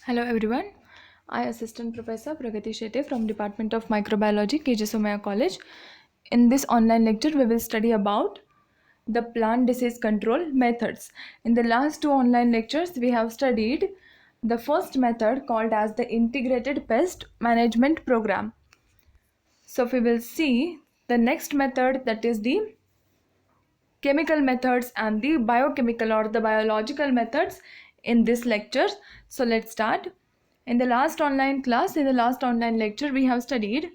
Hello everyone, I Assistant Professor Pragati Shetty from Department of Microbiology, KJ Somaya College. In this online lecture, we will study about the plant disease control methods. In the last two online lectures, we have studied the first method called as the Integrated Pest Management Program. So we will see the next method, that is the chemical methods and the biochemical or the biological methods in this lecture. So let's start. In the last online lecture, we have studied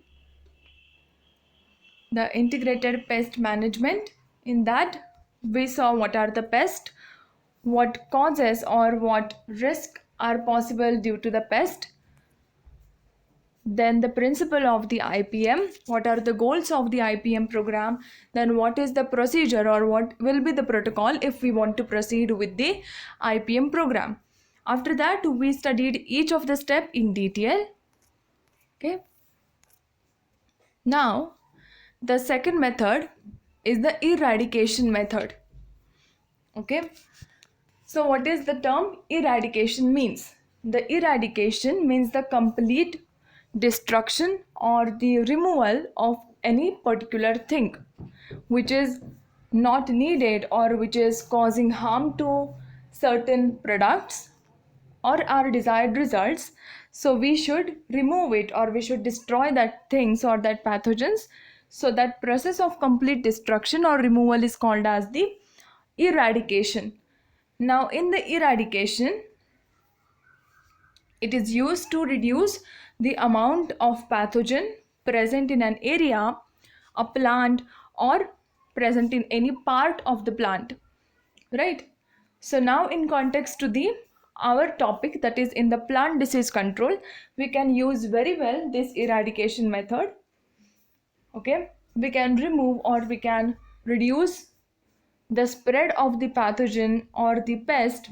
the integrated pest management. In that, we saw what are the pests, what causes or what risk are possible due to the pest, then the principle of the IPM, what are the goals of the IPM program, then what is the procedure or what will be the protocol if we want to proceed with the IPM program. After that, we studied each of the step in detail. Okay. Now, the second method is the eradication method. Okay. So what is the term eradication means? The eradication means the complete destruction or the removal of any particular thing which is not needed or which is causing harm to certain products or our desired results. So we should remove it or we should destroy that things or that pathogens. So that process of complete destruction or removal is called as the eradication. Now in the eradication, it is used to reduce the amount of pathogen present in an area, a plant, or present in any part of the plant, right? So now in context to the our topic, that is in the plant disease control, we can use very well this eradication method. Okay, we can remove or we can reduce the spread of the pathogen or the pest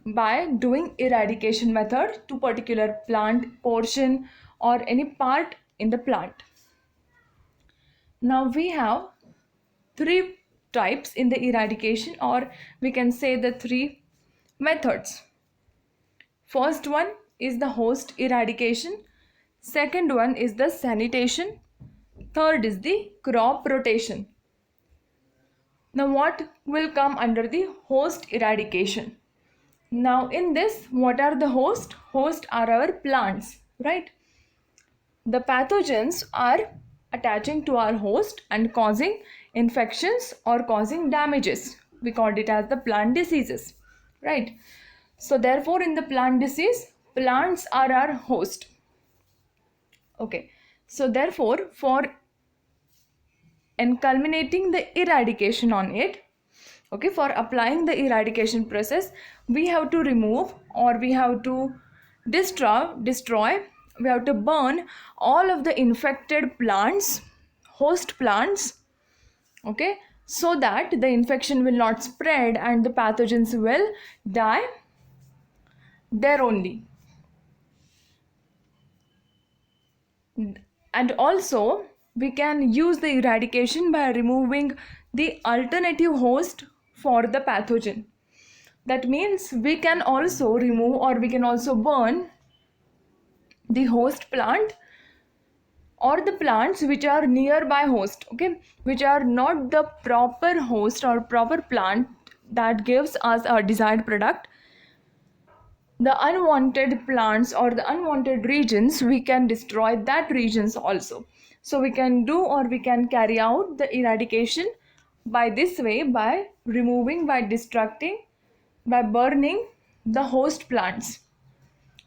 by doing eradication method to particular plant portion or any part in the plant. Now we have three types in the eradication, or we can say the three methods. First one is the host eradication, second one is the sanitation, third is the crop rotation. Now what will come under the host eradication? Now in this, what are the hosts? Hosts are our plants, right? The pathogens are attaching to our host and causing infections or causing damages. We called it as the plant diseases, right? So therefore in the plant disease, plants are our host. Okay, so therefore for and culminating the eradication on it, okay, for applying the eradication process, we have to remove or we have to destroy, we have to burn all of the infected plants, host plants, okay, so that the infection will not spread and the pathogens will die there only. And also we can use the eradication by removing the alternative host for the pathogen. That means we can also remove or we can also burn the host plant or the plants which are nearby host, okay, which are not the proper host or proper plant that gives us our desired product. The unwanted plants or the unwanted regions, we can destroy that regions also. So we can do or we can carry out the eradication by this way, by removing, by destructing, by burning the host plants,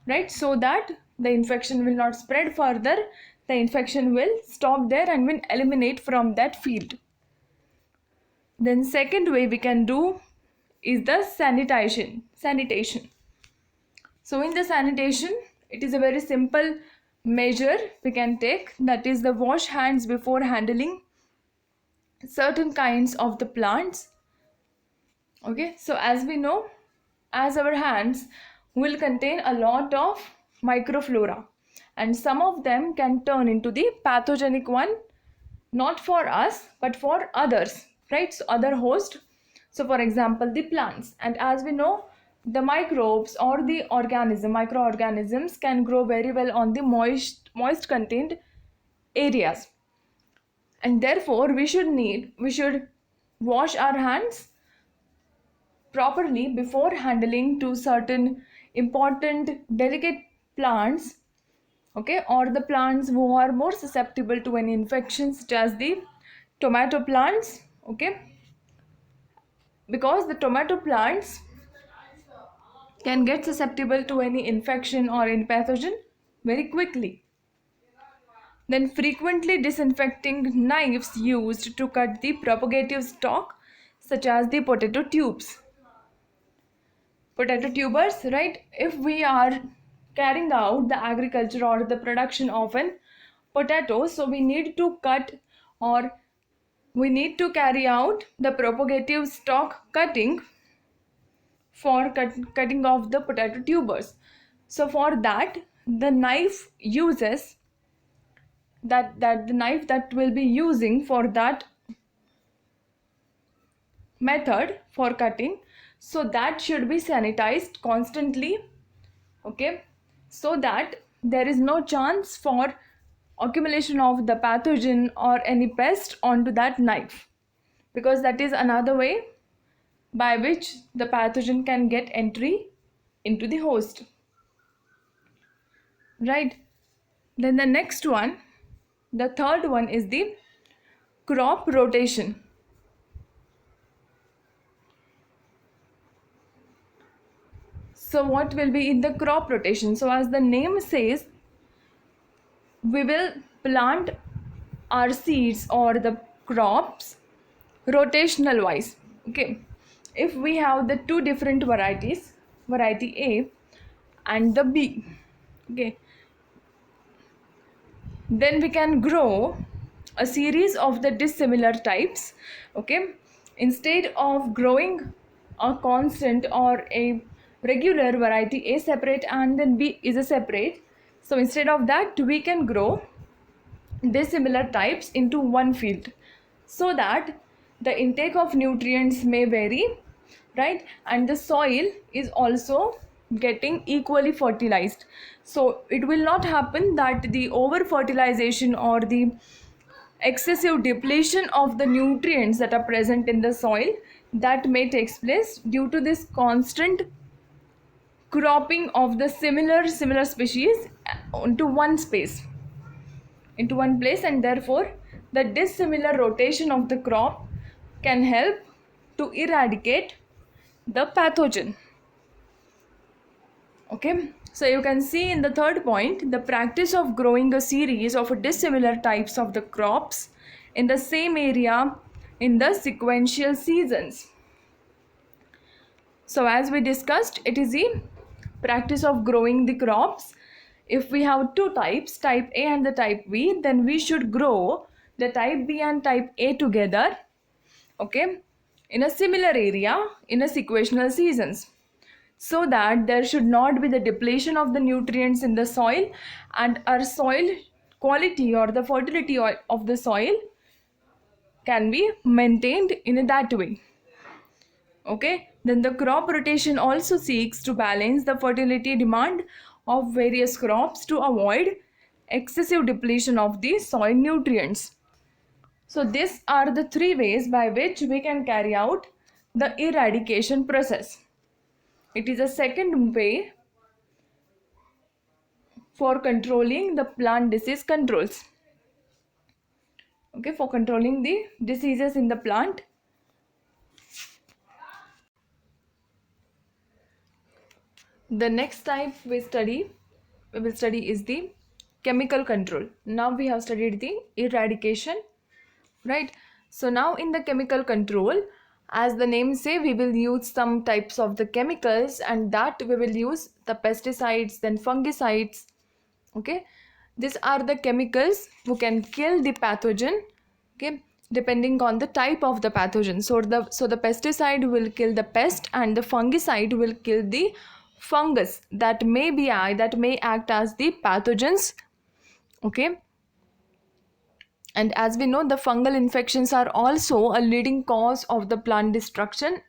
right? So that the infection will not spread further, the infection will stop there and will eliminate from that field. Then second way we can do is the sanitation. So in the sanitation, it is a very simple measure we can take, that is the wash hands before handling certain kinds of the plants. Okay, so as we know, as our hands will contain a lot of microflora and some of them can turn into the pathogenic one, not for us but for others, right? So other host, so for example the plants. And as we know, the microbes or the microorganisms can grow very well on the moist contained areas, and therefore we should wash our hands properly before handling to certain important delicate plants, okay, or the plants who are more susceptible to any infections, such as the tomato plants, okay, because the tomato plants can get susceptible to any infection or any pathogen very quickly. Then frequently disinfecting knives used to cut the propagative stalk, such as the potato tubers, right? If we are carrying out the agriculture or the production of an potato, so we need to cut, or we need to carry out the propagative stalk cutting for cutting off the potato tubers. So for that, the knife uses that the knife that will be using for that method for cutting, so that should be sanitized constantly, okay, so that there is no chance for accumulation of the pathogen or any pest onto that knife, because that is another way by which the pathogen can get entry into the host, right? Then the next one, the third one, is the crop rotation. So what will be in the crop rotation? So as the name says, we will plant our seeds or the crops rotational wise, okay. If we have the two different varieties, variety A and the B, okay, then we can grow a series of the dissimilar types, okay. Instead of growing a constant or a regular variety A separate and then B is a separate, so instead of that we can grow dissimilar types into one field, so that the intake of nutrients may vary, right, and the soil is also getting equally fertilized. So it will not happen that the over fertilization or the excessive depletion of the nutrients that are present in the soil that may take place due to this constant cropping of the similar species into one place, and therefore the dissimilar rotation of the crop can help to eradicate the pathogen, okay. So you can see in the third point, the practice of growing a series of dissimilar types of the crops in the same area in the sequential seasons. So as we discussed, it is the practice of growing the crops. If we have two types, type A and the type B, then we should grow the type B and type A together, okay, in a similar area in a sequential seasons, so that there should not be the depletion of the nutrients in the soil, and our soil quality or the fertility of the soil can be maintained in that way, okay. Then the crop rotation also seeks to balance the fertility demand of various crops to avoid excessive depletion of the soil nutrients. So these are the three ways by which we can carry out the eradication process. It is a second way for controlling the plant disease controls, okay, for controlling the diseases in the plant. The next type we will study is the chemical control. Now we have studied the eradication, right? So now in the chemical control, as the name say, we will use some types of the chemicals, and that we will use the pesticides, then fungicides, okay. These are the chemicals who can kill the pathogen, okay, depending on the type of the pathogen. So the pesticide will kill the pest, and the fungicide will kill the fungus that may act as the pathogens, okay. And as we know, the fungal infections are also a leading cause of the plant destruction.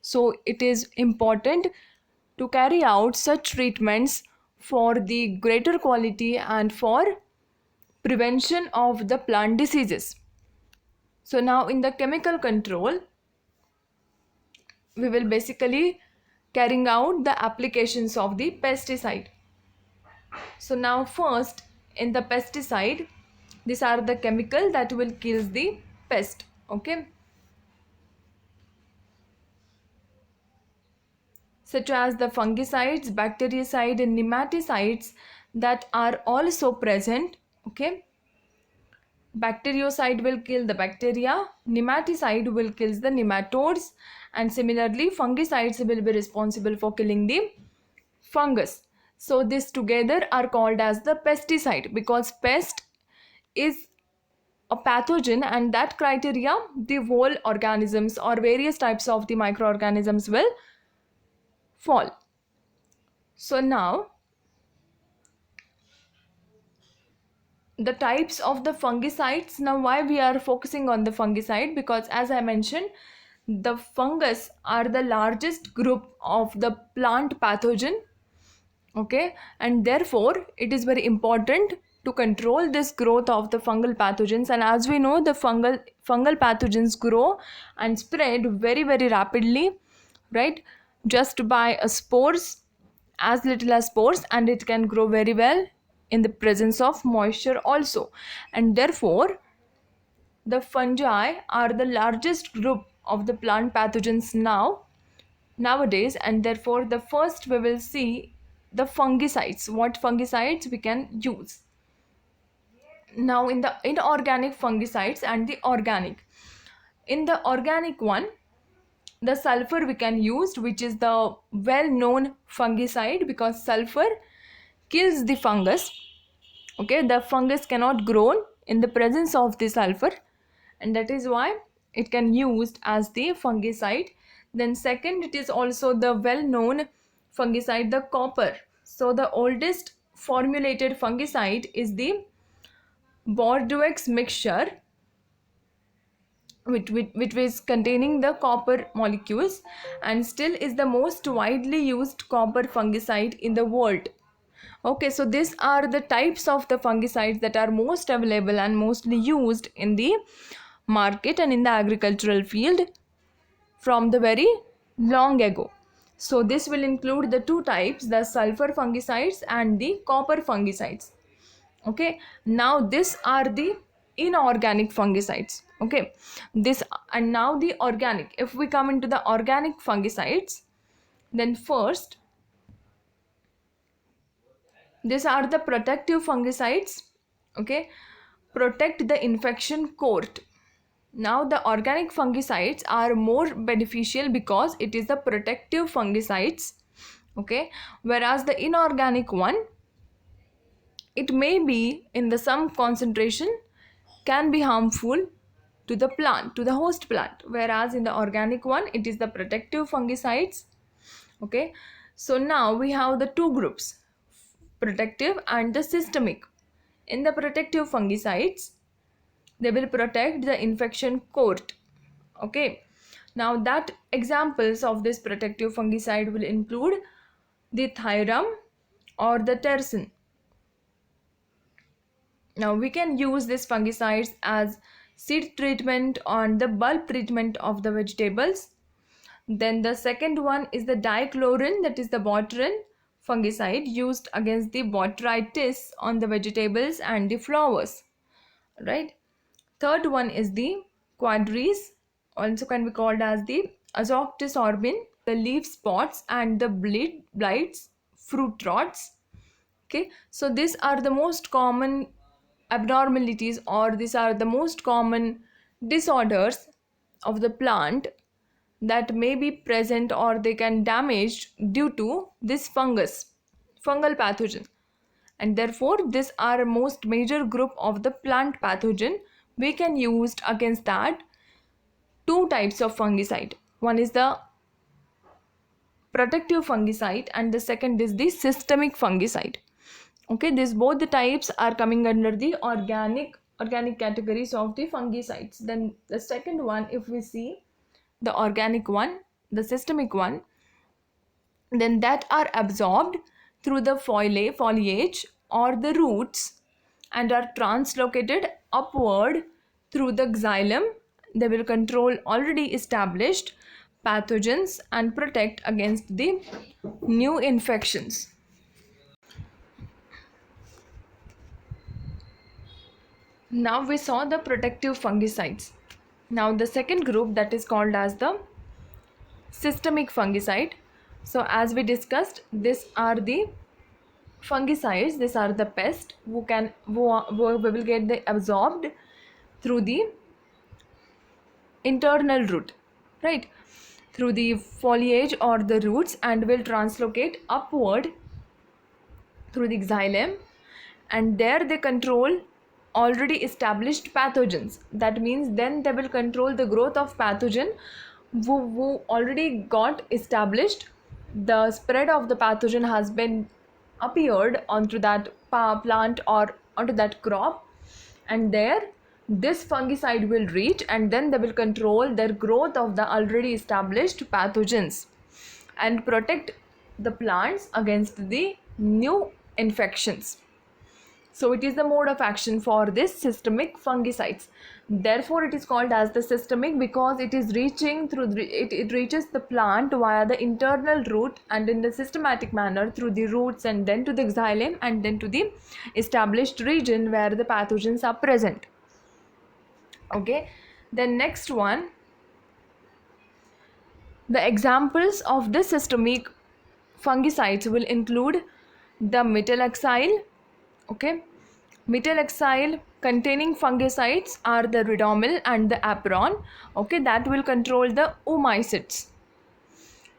So it is important to carry out such treatments for the greater quality and for prevention of the plant diseases. So now in the chemical control, we will basically carrying out the applications of the pesticide. So now first, in the pesticide, these are the chemical that will kill the pest. Okay, such as the fungicides, bactericides, and nematicides that are also present. Okay, bactericide will kill the bacteria, nematicide will kill the nematodes, and similarly fungicides will be responsible for killing the fungus. So these together are called as the pesticide, because pest is a pathogen, and that criteria the whole organisms or various types of the microorganisms will fall. So now the types of the fungicides. Now why we are focusing on the fungicide? Because as I mentioned, the fungus are the largest group of the plant pathogen. Okay, and therefore it is very important to control this growth of the fungal pathogens. And as we know, the fungal pathogens grow and spread very rapidly, right? Just by spores, as little as spores, and it can grow very well in the presence of moisture also. And therefore the fungi are the largest group of the plant pathogens nowadays. And therefore the first we will see the fungicides, what fungicides we can use. Now in the inorganic fungicides and the organic, in the organic one, the sulfur we can use, which is the well known fungicide, because sulfur kills the fungus. Okay, the fungus cannot grow in the presence of the sulfur, and that is why it can used as the fungicide. Then second, it is also the well known fungicide, the copper. So the oldest formulated fungicide is the Bordeaux mixture, which is containing the copper molecules, and still is the most widely used copper fungicide in the world. Okay, so these are the types of the fungicides that are most available and mostly used in the market and in the agricultural field from the very long ago. So this will include the two types, the sulfur fungicides and the copper fungicides. Okay, now these are the inorganic fungicides. Okay, this, and now the organic. If we come into the organic fungicides, then first, these are the protective fungicides. Okay, protect the infection court. Now the organic fungicides are more beneficial because it is the protective fungicides. Okay, whereas the inorganic one, it may be in the some concentration, can be harmful to the plant, to the host plant, whereas in the organic one it is the protective fungicides. Okay, so now we have the two groups, protective and the systemic. In the protective fungicides, they will protect the infection court. Okay, now that examples of this protective fungicide will include the thiram or the tersin. Now we can use these fungicides as seed treatment on the bulb treatment of the vegetables. Then the second one is the dichlorin, that is the botrytis fungicide used against the botrytis on the vegetables and the flowers, right? Third one is the quadris, also can be called as the azoxystrobin, the leaf spots and the blights, fruit rots. Okay, so these are the most common abnormalities, or these are the most common disorders of the plant that may be present or they can damage due to this fungal pathogen. And therefore these are most major group of the plant pathogen. We can use against that two types of fungicide. One is the protective fungicide and the second is the systemic fungicide. Okay, these both the types are coming under the organic categories of the fungicides. Then the second one, if we see the organic one, the systemic one, then that are absorbed through the foliage or the roots and are translocated upward through the xylem. They will control already established pathogens and protect against the new infections. Now we saw the protective fungicides. Now the second group, that is called as the systemic fungicide. So as we discussed, these are the fungicides, these are the pests who will get the absorbed through the internal root, right, through the foliage or the roots, and will translocate upward through the xylem, and there they control already established pathogens. That means then they will control the growth of pathogen who already got established. The spread of the pathogen has been appeared onto that plant or onto that crop, and there this fungicide will reach, and then they will control their growth of the already established pathogens and protect the plants against the new infections. So it is the mode of action for this systemic fungicides. Therefore it is called as the systemic, because it is reaching through it reaches the plant via the internal root and in the systematic manner through the roots, and then to the xylem, and then to the established region where the pathogens are present. Okay, then next one, the examples of this systemic fungicides will include the metalaxyl. Okay, metalaxyl containing fungicides are the Ridomil and the Apron. Okay, that will control the oomycetes.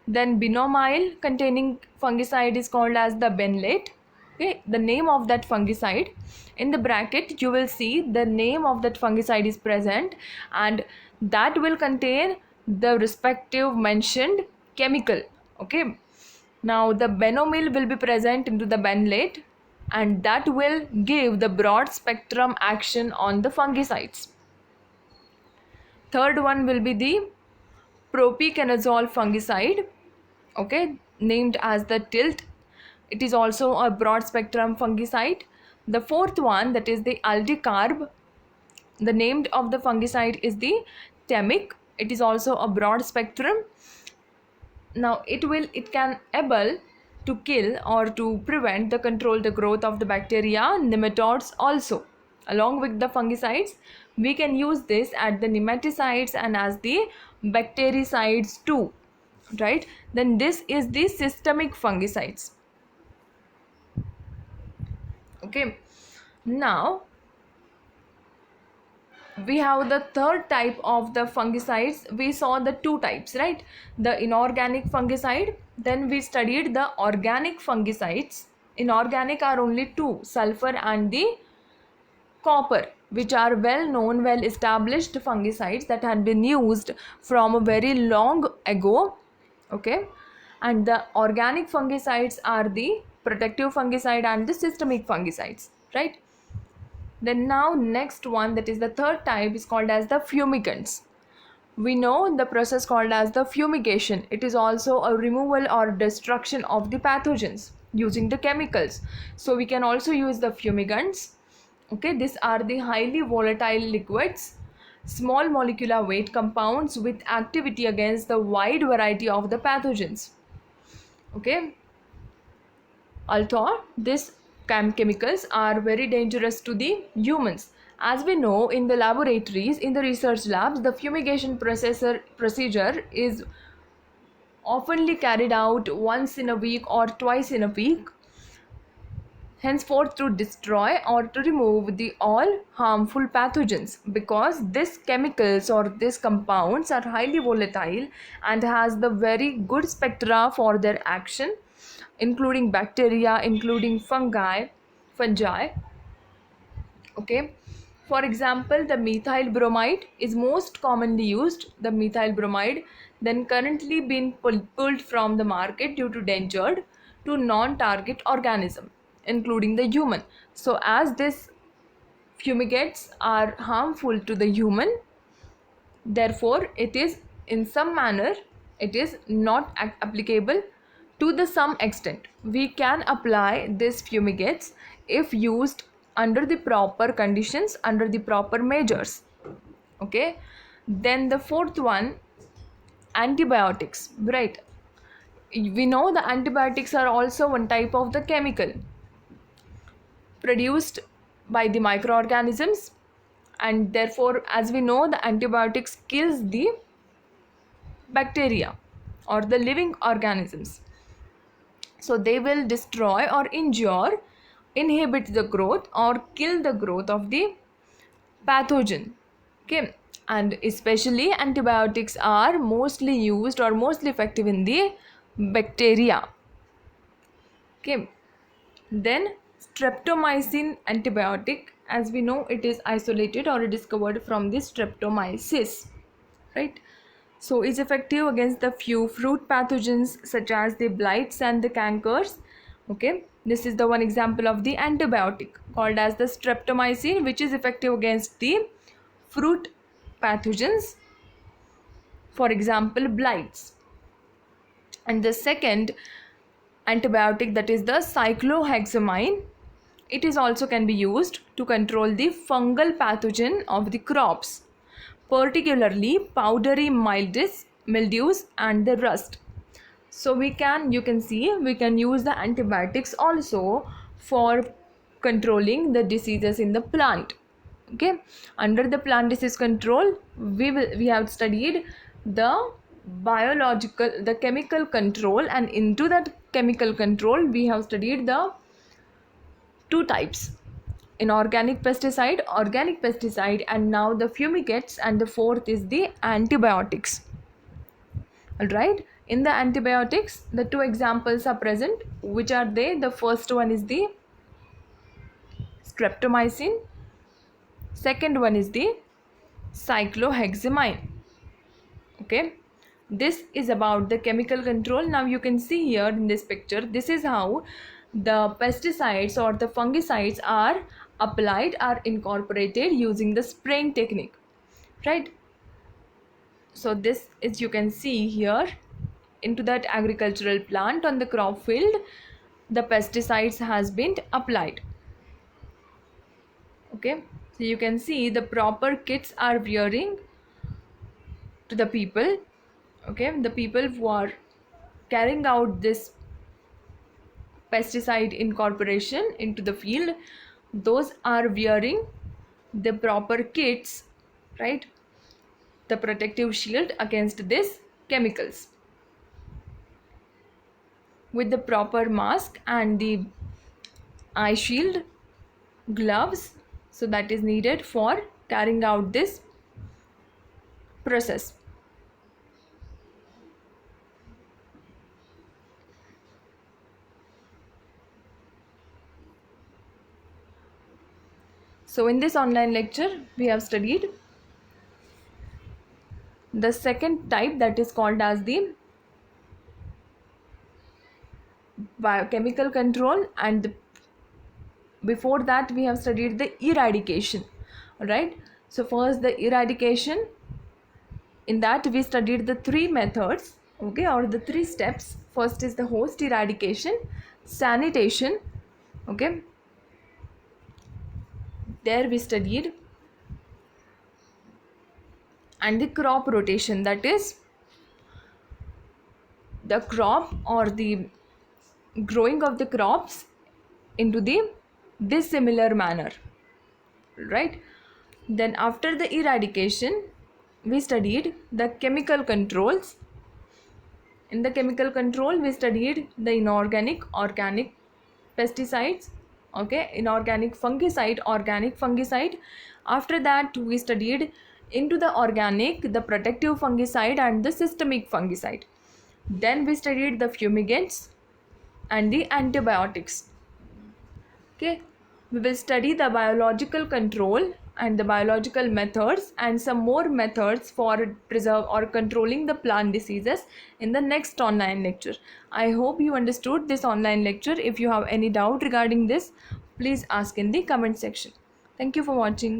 Then Benomyl containing fungicide is called as the Benlate. Okay, the name of that fungicide, in the bracket you will see the name of that fungicide is present, and that will contain the respective mentioned chemical. Okay, now the Benomyl will be present into the Benlate, and that will give the broad spectrum action on the fungicides. Third one will be the propiconazole fungicide, okay, named as the Tilt. It is also a broad spectrum fungicide. The fourth one, that is the Aldicarb, the name of the fungicide is the Temic. It is also a broad spectrum. Now it can able to kill or to prevent the control the growth of the bacteria, nematodes also. Along with the fungicides, we can use this at the nematicides and as the bactericides too, right? Then this is the systemic fungicides. Okay, now we have the third type of the fungicides. We saw the two types, right? The inorganic fungicide, then we studied the organic fungicides. Inorganic are only two, sulfur and the copper, which are well known, well established fungicides that had been used from a very long ago. Okay, and the organic fungicides are the protective fungicide and the systemic fungicides, right? Then now next one, that is the third type, is called as the fumigants. We know the process called as the fumigation. It is also a removal or destruction of the pathogens using the chemicals. So we can also use the fumigants. Okay, these are the highly volatile liquids, small molecular weight compounds with activity against the wide variety of the pathogens. Okay, although these chemicals are very dangerous to the humans. As we know, in the laboratories, in the research labs, the fumigation procedure is oftenly carried out once in a week or twice in a week, henceforth to destroy or to remove the all harmful pathogens, because these chemicals or these compounds are highly volatile and has the very good spectra for their action, including bacteria, including fungi. Okay, for example, the methyl bromide is most commonly used, the methyl bromide, then currently being pulled from the market due to endangered to non-target organism, including the human. So as these fumigates are harmful to the human, therefore it is in some manner it is not applicable to the some extent. We can apply this fumigates if used under the proper conditions, under the proper measures. Okay, then the fourth one, antibiotics, right? We know the antibiotics are also one type of the chemical produced by the microorganisms, and therefore, as we know, the antibiotics kills the bacteria or the living organisms. So they will destroy or injure, inhibit the growth or kill the growth of the pathogen. Okay, and especially antibiotics are mostly used or mostly effective in the bacteria. Okay, then streptomycin antibiotic, as we know, it is isolated or discovered from the streptomyces, right? So is effective against the few fruit pathogens such as the blights and the cankers. Okay, this is the one example of the antibiotic called as the streptomycin, which is effective against the fruit pathogens, for example blights. And the second antibiotic, that is the cyclohexamine, it is also can be used to control the fungal pathogen of the crops, particularly powdery mildews and the rust. So you can see we can use the antibiotics also for controlling the diseases in the plant. Okay, under the plant disease control, we have studied the chemical control, and into that chemical control we have studied the two types: inorganic pesticide, organic pesticide, and now the fumigates, and the fourth is the antibiotics. All right, in the antibiotics the two examples are present. Which are they? The first one is the streptomycin, second one is the cyclohexamine. Okay, this is about the chemical control. Now you can see here in this picture, this is how the pesticides or the fungicides are applied, are incorporated using the spraying technique, right? So this is, you can see here, into that agricultural plant on the crop field, the pesticides has been applied. Okay, so you can see the proper kits are wearing to the people. Okay, the people who are carrying out this pesticide incorporation into the field, those are wearing the proper kits, right? The protective shield against these chemicals, with the proper mask and the eye shield, gloves, so that is needed for carrying out this process. So in this online lecture we have studied the second type, that is called as the biochemical control, and before that we have studied the eradication. Right, so first the eradication, in that we studied the three methods, okay, or the three steps. First is the host eradication, sanitation, okay, there we studied, and the crop rotation, that is the crop or the growing of the crops into the dissimilar manner, right? Then after the eradication we studied the chemical controls. In the chemical control we studied the inorganic, organic pesticides, okay, inorganic fungicide, organic fungicide. After that we studied into the organic, the protective fungicide and the systemic fungicide. Then we studied the fumigants and the antibiotics. Okay, we will study the biological control and the biological methods and some more methods for preserve or controlling the plant diseases in the next online lecture. I hope you understood this online lecture. If you have any doubt regarding this, please ask in the comment section. Thank you for watching.